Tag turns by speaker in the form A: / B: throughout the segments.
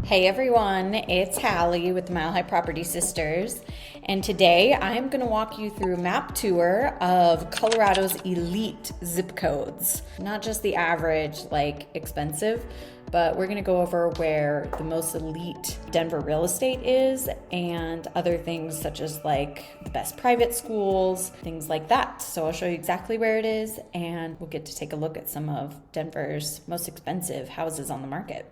A: Hey everyone, it's Hallie with the Mile High Property Sisters, and today I'm going to walk you through a map tour of Colorado's elite zip codes. Not just the average, like expensive, but we're going to go over where the most elite Denver real estate is and other things such as like the best private schools, things like that. So I'll show you exactly where it is and we'll get to take a look at some of Denver's most expensive houses on the market.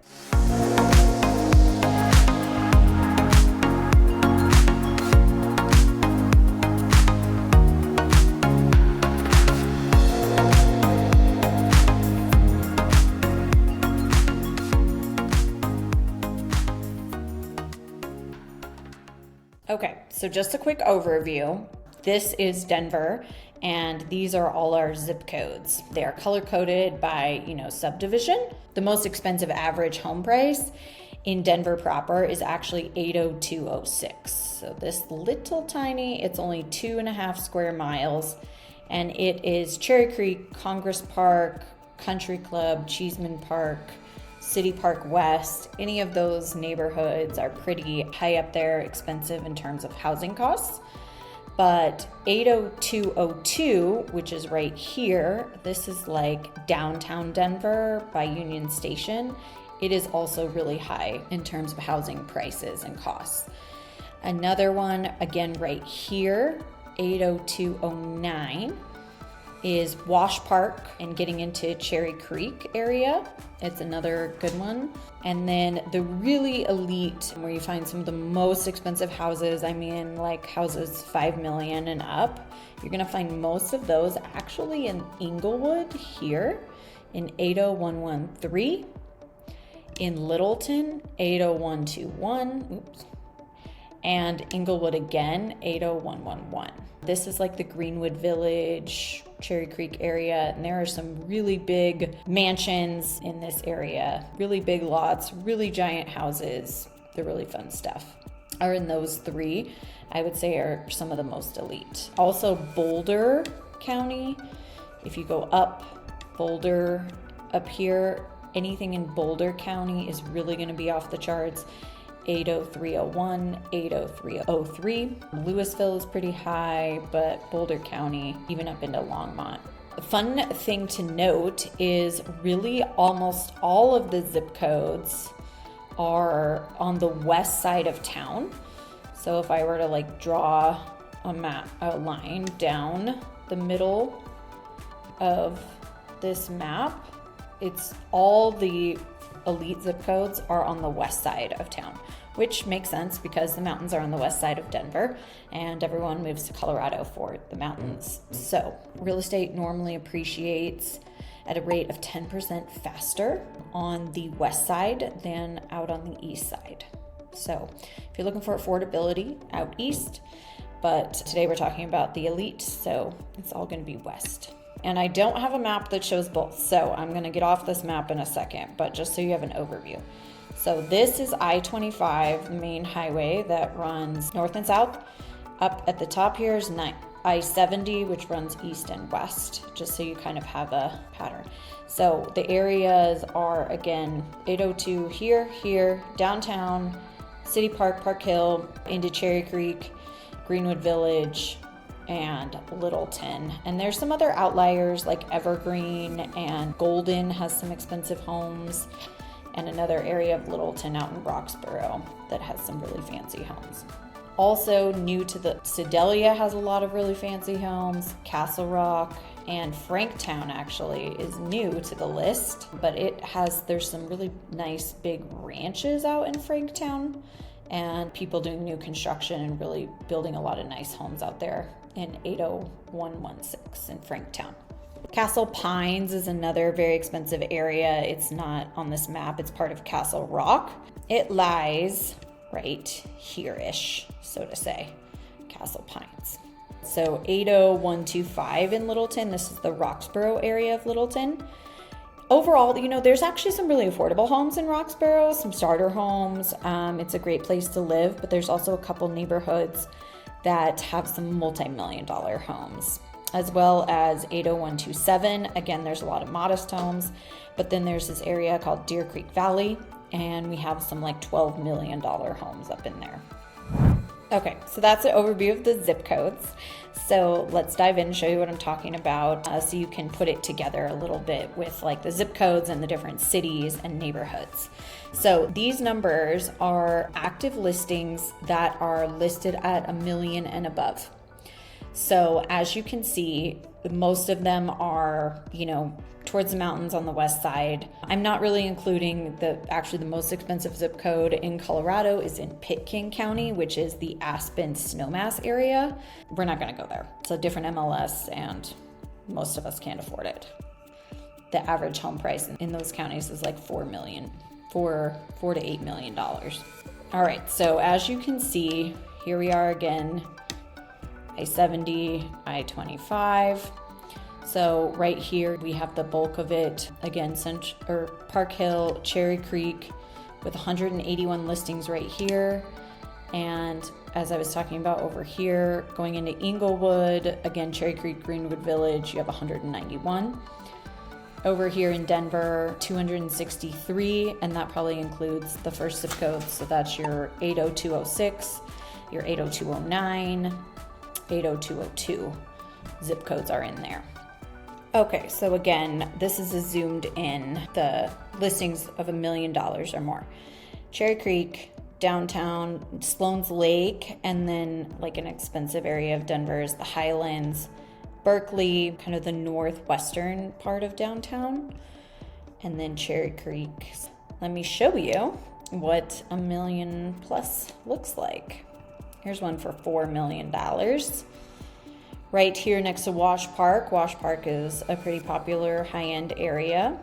A: Okay, so just a quick overview. This is Denver, and these are all our zip codes. They are color-coded by, subdivision. The most expensive average home price in Denver proper is actually $80206. So this little tiny, it's only 2.5 square miles, and it is Cherry Creek, Congress Park, Country Club, Cheeseman Park, City Park West. Any of those neighborhoods are pretty high up there, expensive in terms of housing costs. But 80202, which is right here, this is like downtown Denver by Union Station. It is also really high in terms of housing prices and costs. Another one, again right here, 80209, is Wash Park and getting into Cherry Creek area. It's another good one. And then the really elite, where you find some of the most expensive houses, like houses 5 million and up, you're gonna find most of those actually in Inglewood here in 80113, in Littleton 80121, and Inglewood again 80111. This is like the Greenwood Village, Cherry Creek area, and there are some really big mansions in this area, really big lots, really giant houses. The really fun stuff are in those three, I would say, are some of the most elite. Also Boulder County, if you go up Boulder up here, anything in Boulder County is really going to be off the charts. 80301, 80303. Louisville is pretty high, but Boulder County, even up into Longmont. The fun thing to note is really almost all of the zip codes are on the west side of town. So if I were to draw a line down the middle of this map, it's all the elite zip codes are on the west side of town, which makes sense because the mountains are on the west side of Denver and everyone moves to Colorado for the mountains. So real estate normally appreciates at a rate of 10% faster on the west side than out on the east side. So if you're looking for affordability, out east, but today we're talking about the elite, so it's all going to be west. And I don't have a map that shows both, so I'm going to get off this map in a second, but just so you have an overview. So this is I-25, the main highway that runs north and south. Up at the top here is I-70, which runs east and west, just so you kind of have a pattern. So the areas are, again, 802 here, downtown, City Park, Park Hill, into Cherry Creek, Greenwood Village, and Littleton. And there's some other outliers like Evergreen, and Golden has some expensive homes, and another area of Littleton out in Roxborough that has some really fancy homes. Also new to the Sedalia has a lot of really fancy homes. Castle Rock and Franktown actually is new to the list, but there's some really nice big ranches out in Franktown and people doing new construction and really building a lot of nice homes out there in 80116 in Franktown. Castle Pines is another very expensive area. It's not on this map. It's part of Castle Rock. It lies right here-ish, so to say, Castle Pines. So 80125 in Littleton. This is the Roxborough area of Littleton. Overall, there's actually some really affordable homes in Roxborough, some starter homes. It's a great place to live, but there's also a couple neighborhoods that have some multi-million-dollar homes, as well as 80127. Again, there's a lot of modest homes, but then there's this area called Deer Creek Valley and we have some like $12 million homes up in there. Okay, so that's an overview of the zip codes. So let's dive in and show you what I'm talking about, so you can put it together a little bit with like the zip codes and the different cities and neighborhoods. So these numbers are active listings that are listed at $1 million and above. So as you can see, most of them are, towards the mountains on the west side. I'm not really including the most expensive zip code in Colorado is in Pitkin County, which is the Aspen Snowmass area. We're not going to go there. It's a different MLS and most of us can't afford it. The average home price in those counties is like $4 to $8 million. All right, so as you can see, here we are again, I-70, I-25. So right here we have the bulk of it, again, Park Hill, Cherry Creek, with 181 listings right here. And as I was talking about over here, going into Inglewood, again, Cherry Creek, Greenwood Village, you have 191. Over here in Denver, 263, and that probably includes the first zip code. So that's your 80206, your 80209, 80202 zip codes are in there. Okay, so again, this is a zoomed in, the listings of $1 million or more. Cherry Creek, downtown, Sloan's Lake, and then like an expensive area of Denver is the Highlands, Berkeley, kind of the northwestern part of downtown, and then Cherry Creek. Let me show you what $1 million plus looks like. Here's one for $4 million. Right here next to Wash Park. Wash Park is a pretty popular high-end area.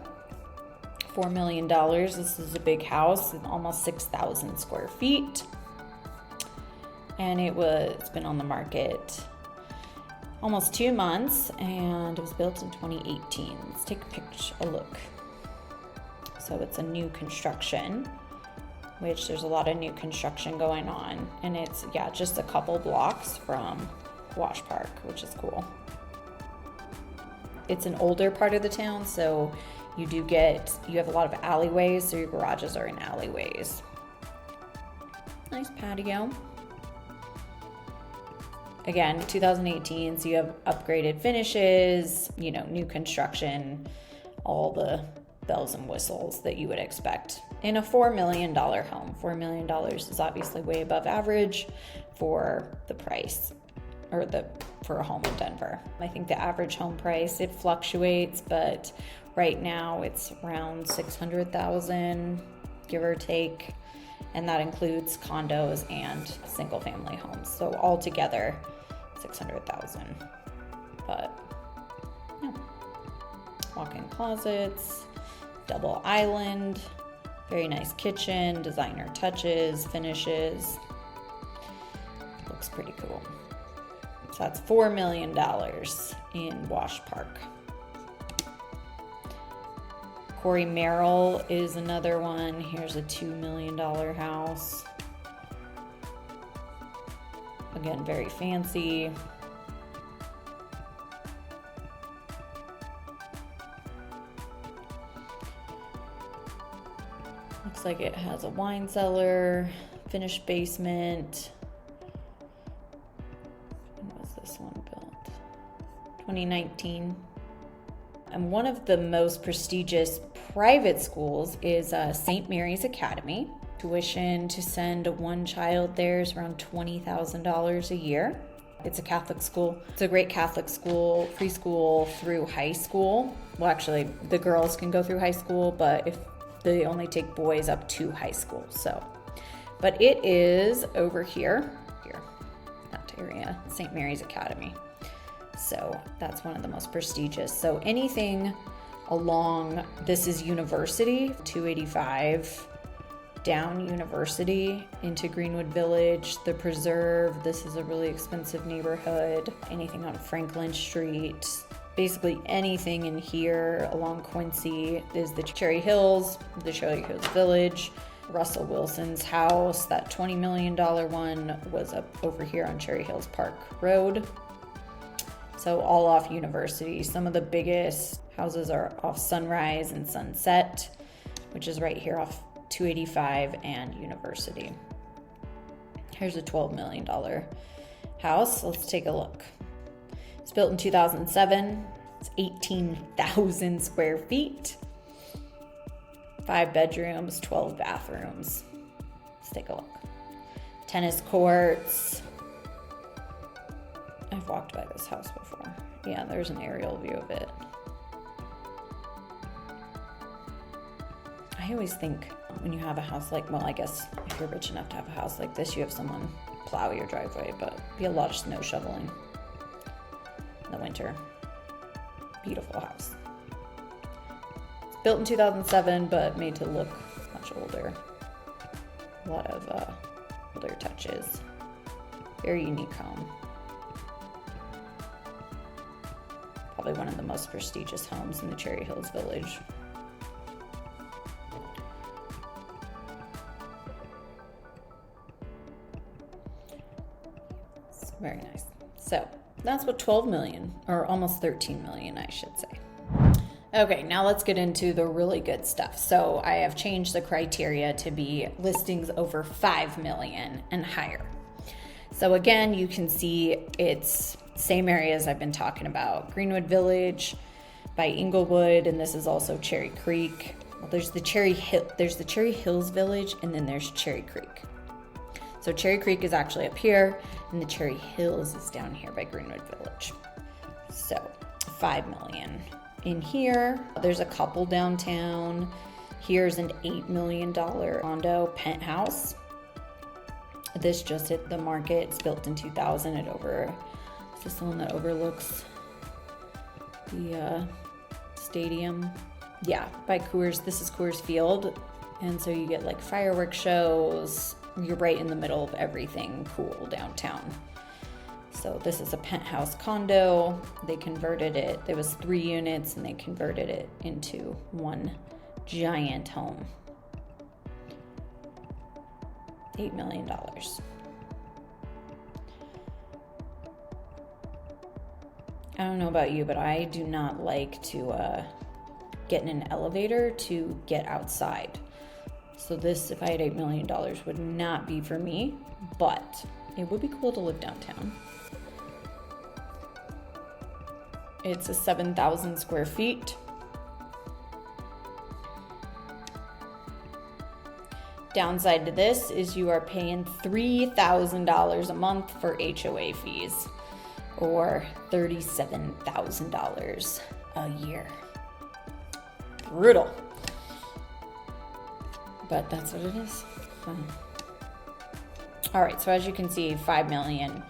A: $4 million. This is a big house, almost 6,000 square feet. And it's been on the market almost 2 months, and it was built in 2018. Let's take a look. So it's a new construction, which there's a lot of new construction going on. And it's, just a couple blocks from Wash Park, which is cool. It's an older part of the town, so you have a lot of alleyways, so your garages are in alleyways. Nice patio. Again, 2018, so you have upgraded finishes, new construction, all the bells and whistles that you would expect in a $4 million home. $4 million is obviously way above average for the price, for a home in Denver. I think the average home price, it fluctuates, but right now it's around $600,000, give or take, and that includes condos and single family homes. So altogether, $600,000. But yeah, walk-in closets, double island, very nice kitchen, designer touches, finishes. Looks pretty cool. So that's $4 million in Wash Park. Corey Merrill is another one. Here's a $2 million house. Again, very fancy. Looks like it has a wine cellar, finished basement. When was this one built? 2019. And one of the most prestigious private schools is St. Mary's Academy. Tuition to send one child there is around $20,000 a year. It's a Catholic school. It's a great Catholic school, preschool through high school. Well, actually, the girls can go through high school, but if they only take boys up to high school. But it is over here, that area, St. Mary's Academy. So that's one of the most prestigious. So anything along, this is University, 285 down University into Greenwood Village, the Preserve. This is a really expensive neighborhood. Anything on Franklin Street, basically anything in here along Quincy is the Cherry Hills Village. Russell Wilson's house, that $20 million one, was up over here on Cherry Hills Park Road. So all off University. Some of the biggest houses are off Sunrise and Sunset, which is right here off 285 and University. Here's a $12 million house. Let's take a look. It's built in 2007. It's 18,000 square feet. 5 bedrooms, 12 bathrooms. Let's take a look. Tennis courts. I've walked by this house before. Yeah, there's an aerial view of it. I always think when you have a house like, well, I guess if you're rich enough to have a house like this, you have someone plow your driveway, but be a lot of snow shoveling in the winter. Beautiful house. It's built in 2007, but made to look much older. A lot of older touches. Very unique home. Probably one of the most prestigious homes in the Cherry Hills Village. It's very nice. So that's what 12 million, or almost 13 million, I should say. Okay, now let's get into the really good stuff. So I have changed the criteria to be listings over 5 million and higher. So again, you can see it's same areas I've been talking about. Greenwood Village by Inglewood, and this is also Cherry Creek. Well, there's the Cherry Hills Village, and then there's Cherry Creek. So Cherry Creek is actually up here, and the Cherry Hills is down here by Greenwood Village. So 5 million. In here, there's a couple downtown. Here's an $8 million condo penthouse. This just hit the market. It's built in 2000. Is this the one that overlooks the stadium? Yeah, by Coors. This is Coors Field. And so you get like fireworks shows. You're right in the middle of everything cool downtown. So this is a penthouse condo. They converted it. There was 3 units and they converted it into one giant home. $8 million. I don't know about you, but I do not like to get in an elevator to get outside. So this, if I had $8 million, would not be for me, but it would be cool to live downtown. It's a 7,000 square feet. Downside to this is you are paying $3,000 a month for HOA fees, or $37,000 a year. Brutal. But that's what it is. All right, so as you can see, 5 million.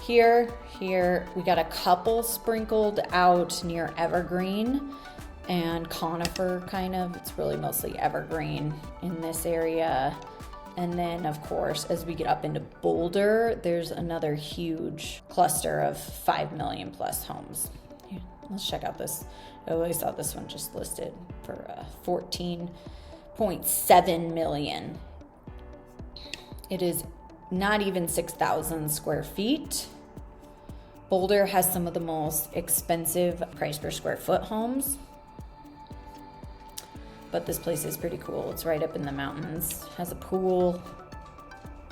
A: Here, we got a couple sprinkled out near Evergreen and Conifer, kind of. It's really mostly Evergreen in this area. And then, of course, as we get up into Boulder, there's another huge cluster of 5 million plus homes. Here, let's check out this. I always saw this one just listed for 14.7 million. It is not even 6,000 square feet. Boulder has some of the most expensive price per square foot homes. But this place is pretty cool. It's right up in the mountains. Has a pool.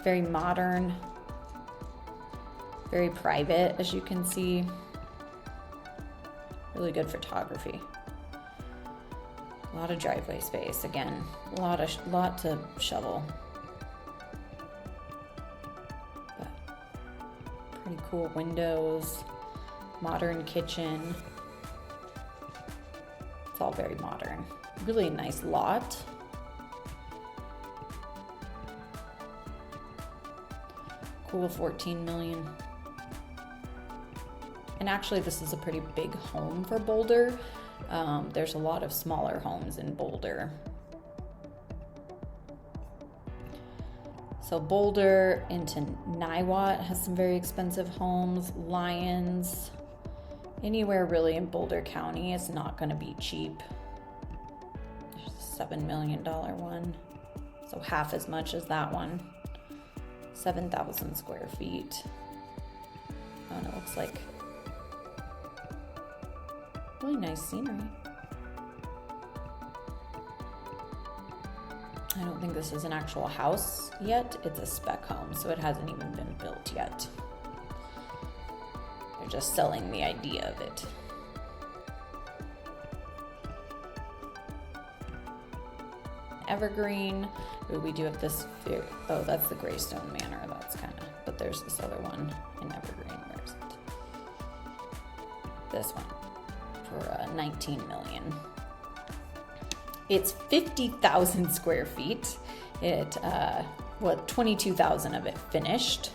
A: Very modern. Very private, as you can see. Really good photography. A lot of driveway space. Again, a lot to shovel. But pretty cool windows. Modern kitchen. It's all very modern. Really nice lot. Cool, 14 million. And actually this is a pretty big home for Boulder. There's a lot of smaller homes in Boulder. So Boulder into Niwot has some very expensive homes. Lyons, anywhere really in Boulder County is not going to be cheap. $7 million one, so half as much as that one. 7,000 square feet. And it looks like really nice scenery. I don't think this is an actual house yet. It's a spec home, so it hasn't even been built yet. They're just selling the idea of it. Evergreen. Ooh, we do have this, oh, that's the Greystone Manor. That's kind of, but there's this other one in Evergreen. Where is it? This one for 19 million. It's 50,000 square feet. It, 22,000 of it finished.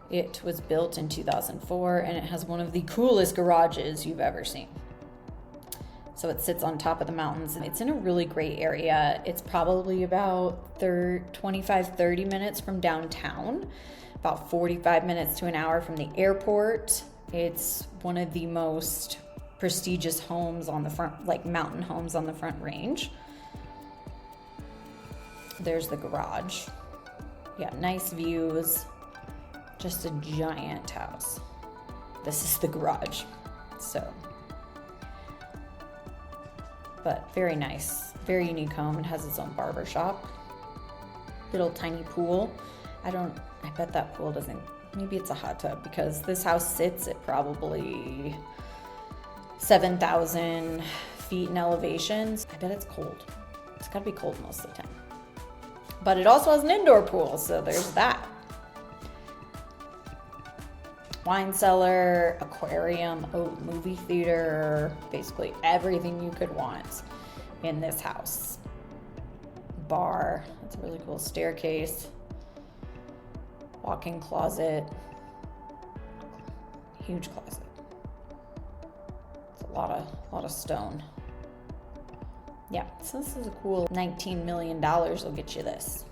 A: It was built in 2004, and it has one of the coolest garages you've ever seen. So it sits on top of the mountains, and it's in a really great area. It's probably about 25-30 minutes from downtown, about 45 minutes to an hour from the airport. It's one of the most prestigious homes on the front, like mountain homes on the Front Range. There's the garage. Yeah, nice views. Just a giant house. This is the garage. So, but very nice, very unique home. It has its own barber shop, little tiny pool. I bet that pool doesn't, maybe it's a hot tub, because this house sits at probably 7,000 feet in elevations. I bet it's cold. It's gotta be cold most of the time. But it also has an indoor pool, so there's that. Wine cellar, aquarium, movie theater, basically everything you could want in this house. Bar, that's a really cool staircase. Walk-in closet, huge closet. It's a lot of stone. Yeah, so this is a cool $19 million will get you this.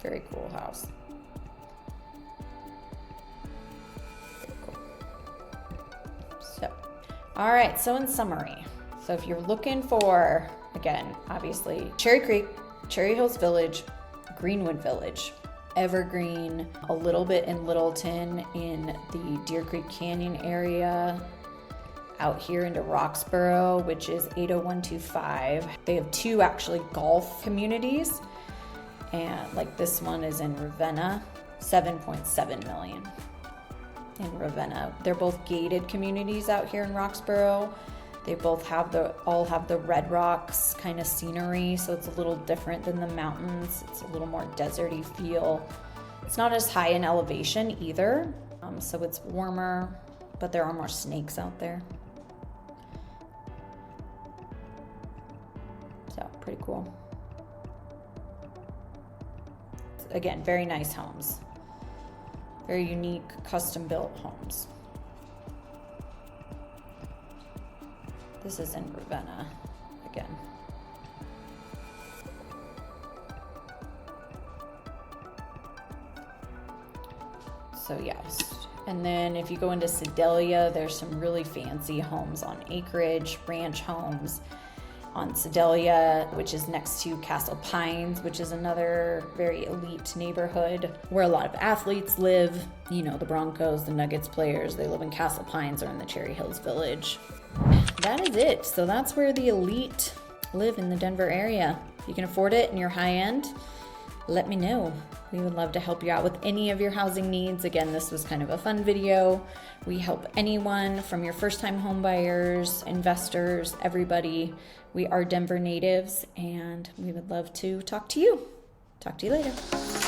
A: Very cool house. All right, so in summary, so if you're looking for, again, obviously, Cherry Creek, Cherry Hills Village, Greenwood Village, Evergreen, a little bit in Littleton, in the Deer Creek Canyon area, out here into Roxborough, which is 80125. They have two actually golf communities, and like this one is in Ravenna, 7.7 million. In Ravenna. They're both gated communities out here in Roxborough. They both all have the red rocks kind of scenery, so it's a little different than the mountains. It's a little more deserty feel. It's not as high in elevation either, so it's warmer, but there are more snakes out there. So pretty cool. Again, very nice homes. Very unique, custom-built homes. This is in Ravenna, again. So yes, and then if you go into Sedalia, there's some really fancy homes on acreage, ranch homes on Sedalia, which is next to Castle Pines, which is another very elite neighborhood where a lot of athletes live. You know, the Broncos, the Nuggets players, they live in Castle Pines or in the Cherry Hills Village. That is it. So that's where the elite live in the Denver area. If you can afford it and you're high end, let me know. We would love to help you out with any of your housing needs. Again, this was kind of a fun video. We help anyone from your first-time home buyers, investors, everybody. We are Denver natives, and we would love to talk to you. Talk to you later.